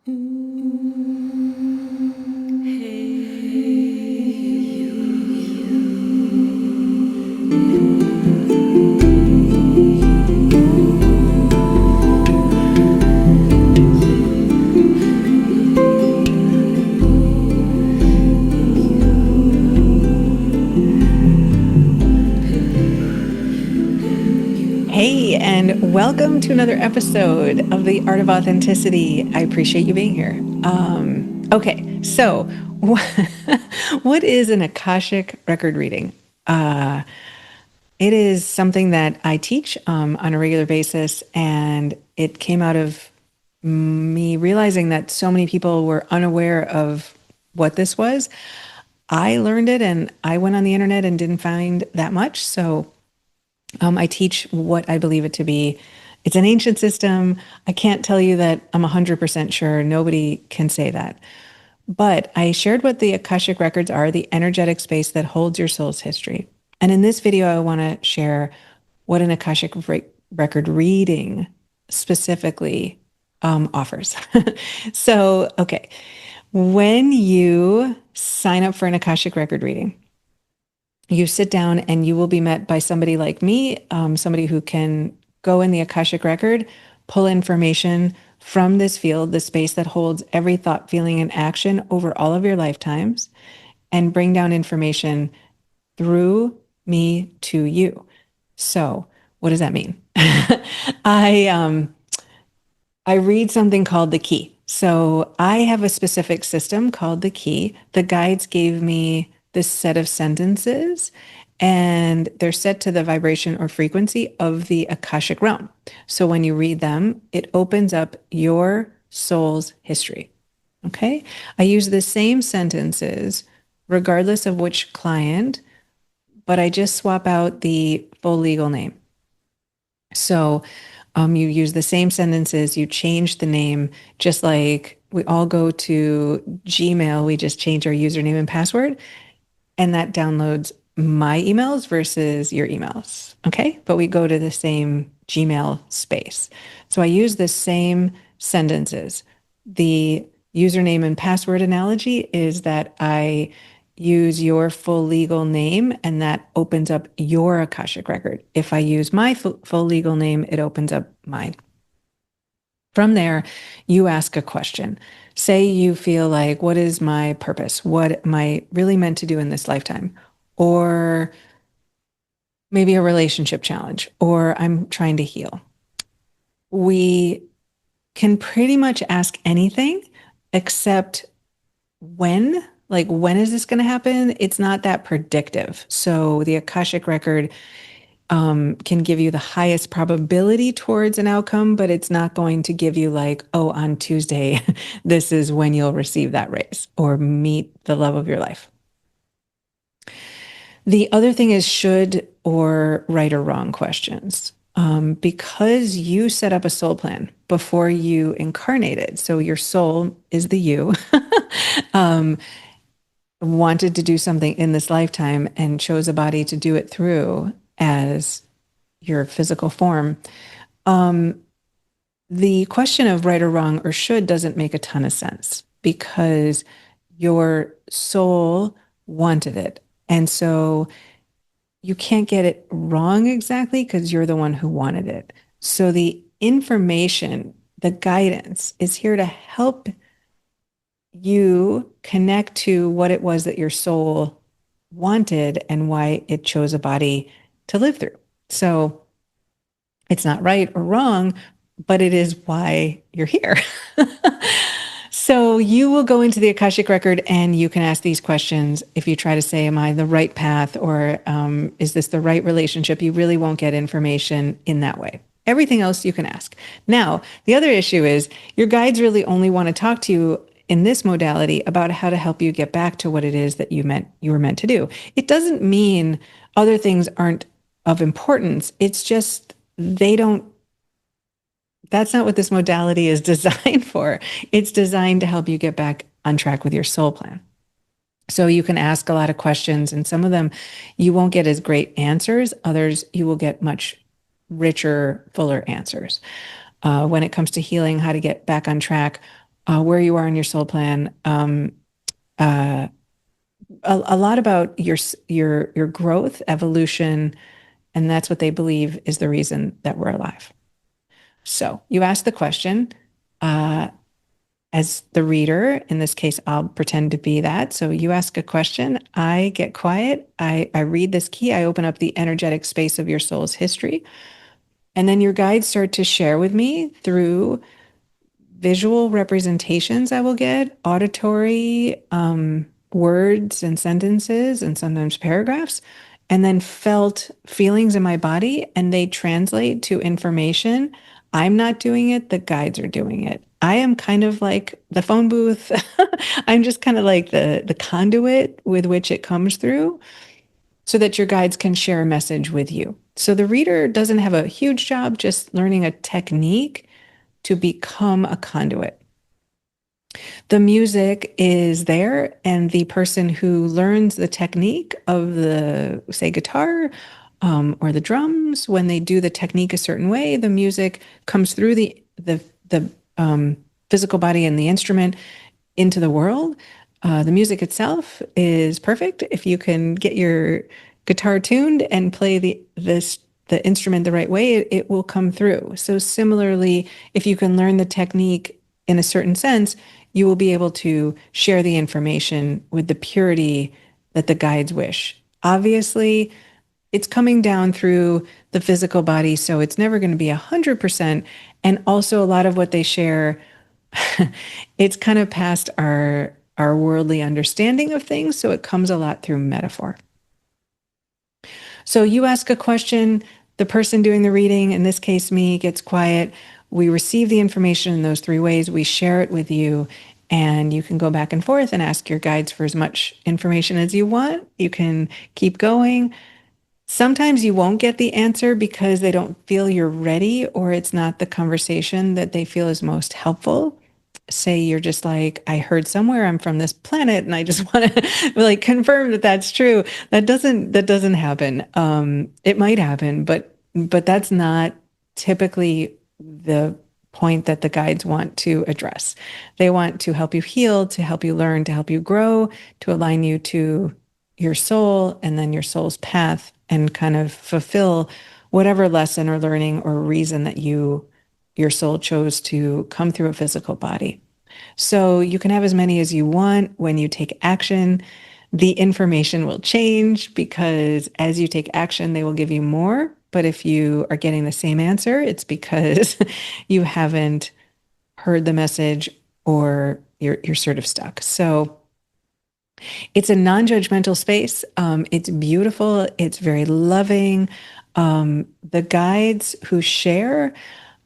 Hey, and welcome to another episode of The Art of Authenticity. I appreciate you being here. Okay, so what is an Akashic record reading? It is something that I teach on a regular basis, and it came out of me realizing that so many people were unaware of what this was. I learned it, and I went on the internet and didn't find that much. So I teach what I believe it to be. It's an ancient system. I can't tell you that I'm 100% sure. Nobody can say that. But I shared what the Akashic Records are, the energetic space that holds your soul's history. And in this video, I want to share what an Akashic record reading specifically offers. So, okay, when you sign up for an Akashic record reading, you sit down and you will be met by somebody like me, somebody who can go in the Akashic record, pull information from this field, the space that holds every thought, feeling, and action over all of your lifetimes, and bring down information through me to you. So, what does that mean? I I read something called the Key. So I have a specific system called the Key. The guides gave me this set of sentences, and they're set to the vibration or frequency of the Akashic realm. So when you read them, it opens up your soul's history. Okay? I use the same sentences regardless of which client, but I just swap out the full legal name. So you use the same sentences, you change the name, just like we all go to Gmail, we just change our username and password, and that downloads my emails versus your emails. Okay. But we go to the same Gmail space. So I use the same sentences. The username and password analogy is that I use your full legal name, and that opens up your Akashic record. If I use my full legal name, it opens up mine. From there, you ask a question. Say you feel like, what is my purpose? What am I really meant to do in this lifetime? Or maybe a relationship challenge, or I'm trying to heal. We can pretty much ask anything except when. Like, when is this going to happen? It's not that predictive. So the Akashic record can give you the highest probability towards an outcome, but it's not going to give you like, oh, on Tuesday, this is when you'll receive that raise or meet the love of your life. The other thing is should or right or wrong questions. Because you set up a soul plan before you incarnated, so your soul is the you, wanted to do something in this lifetime and chose a body to do it through as your physical form. The question of right or wrong or should doesn't make a ton of sense because your soul wanted it. And so you can't get it wrong exactly because you're the one who wanted it. So the information, the guidance is here to help you connect to what it was that your soul wanted and why it chose a body to live through. So it's not right or wrong, but it is why you're here. So you will go into the Akashic record and you can ask these questions. If you try to say, am I the right path, or is this the right relationship? You really won't get information in that way. Everything else you can ask. Now, the other issue is your guides really only want to talk to you in this modality about how to help you get back to what it is that you were meant to do. It doesn't mean other things aren't of importance. It's just that's not what this modality is designed for. It's designed to help you get back on track with your soul plan. So you can ask a lot of questions, and some of them you won't get as great answers. Others you will get much richer, fuller answers. When it comes to healing, how to get back on track, where you are in your soul plan, uh, a lot about your growth, evolution, and that's what they believe is the reason that we're alive. So you ask the question, uh, as the reader, in this case, I'll pretend to be that. So you ask a question, I get quiet, I read this key, I open up the energetic space of your soul's history, and then your guides start to share with me through visual representations I will get, auditory words and sentences, and sometimes paragraphs, and then felt feelings in my body, and they translate to information. I'm not doing it, the guides are doing it. I am kind of like the phone booth. I'm just kind of like the conduit with which it comes through so that your guides can share a message with you. So the reader doesn't have a huge job, just learning a technique to become a conduit. The music is there, and the person who learns the technique of the, say, guitar or the drums, when they do the technique a certain way, the music comes through the physical body and the instrument into the world. The music itself is perfect if you can get your guitar tuned and play the instrument the right way, it will come through. So similarly, if you can learn the technique in a certain sense, you will be able to share the information with the purity that the guides wish. Obviously, it's coming down through the physical body, so it's never going to be 100%. And also, a lot of what they share, it's kind of past our worldly understanding of things, so it comes a lot through metaphor. So you ask a question, the person doing the reading, in this case me, gets quiet. We receive the information in those three ways. We share it with you, and you can go back and forth and ask your guides for as much information as you want. You can keep going. Sometimes you won't get the answer because they don't feel you're ready, or it's not the conversation that they feel is most helpful. Say you're just like, I heard somewhere I'm from this planet and I just want to like confirm that that's true. That doesn't happen. It might happen, but that's not typically the point that the guides want to address. They want to help you heal, to help you learn, to help you grow, to align you to your soul and then your soul's path, and kind of fulfill whatever lesson or learning or reason that your soul chose to come through a physical body. So you can have as many as you want. When you take action, the information will change because as you take action, they will give you more. But if you are getting the same answer, it's because you haven't heard the message, or you're sort of stuck. So it's a non-judgmental space. It's beautiful. It's very loving. The guides who share,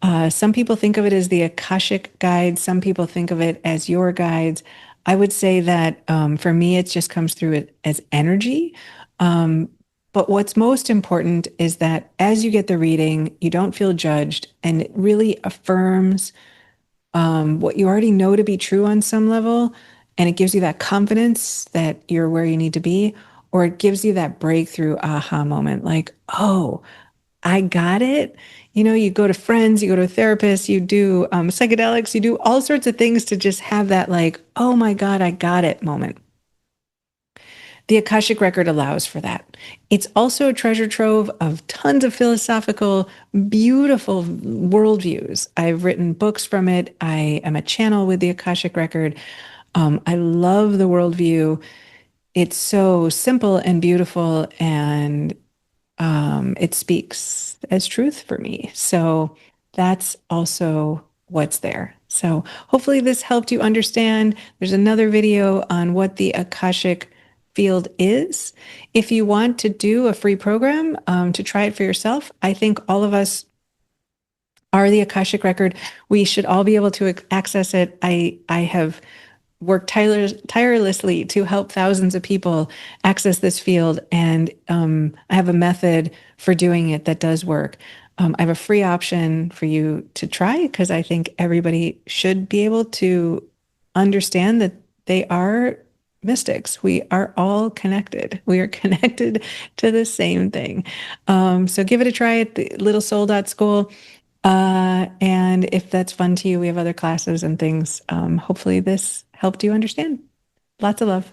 some people think of it as the Akashic Guides. Some people think of it as your guides. I would say that for me, it just comes through it as energy. But what's most important is that as you get the reading, you don't feel judged, and it really affirms what you already know to be true on some level. And it gives you that confidence that you're where you need to be, or it gives you that breakthrough aha moment like, oh, I got it. You know, you go to friends, you go to a therapist, you do psychedelics, you do all sorts of things to just have that like, oh my God, I got it moment. The Akashic Record allows for that. It's also a treasure trove of tons of philosophical, beautiful worldviews. I've written books from it. I am a channel with the Akashic Record. I love the worldview. It's so simple and beautiful, and it speaks as truth for me. So that's also what's there. So hopefully this helped you understand. There's another video on what the Akashic field is. If you want to do a free program to try it for yourself, I think all of us are the Akashic Record. We should all be able to access it. I have worked tirelessly to help thousands of people access this field, and I have a method for doing it that does work. I have a free option for you to try because I think everybody should be able to understand that they are mystics. We are all connected. We are connected to the same thing. So give it a try at the littlesoul.school. And if that's fun to you, we have other classes and things. Hopefully, this helped you understand. Lots of love.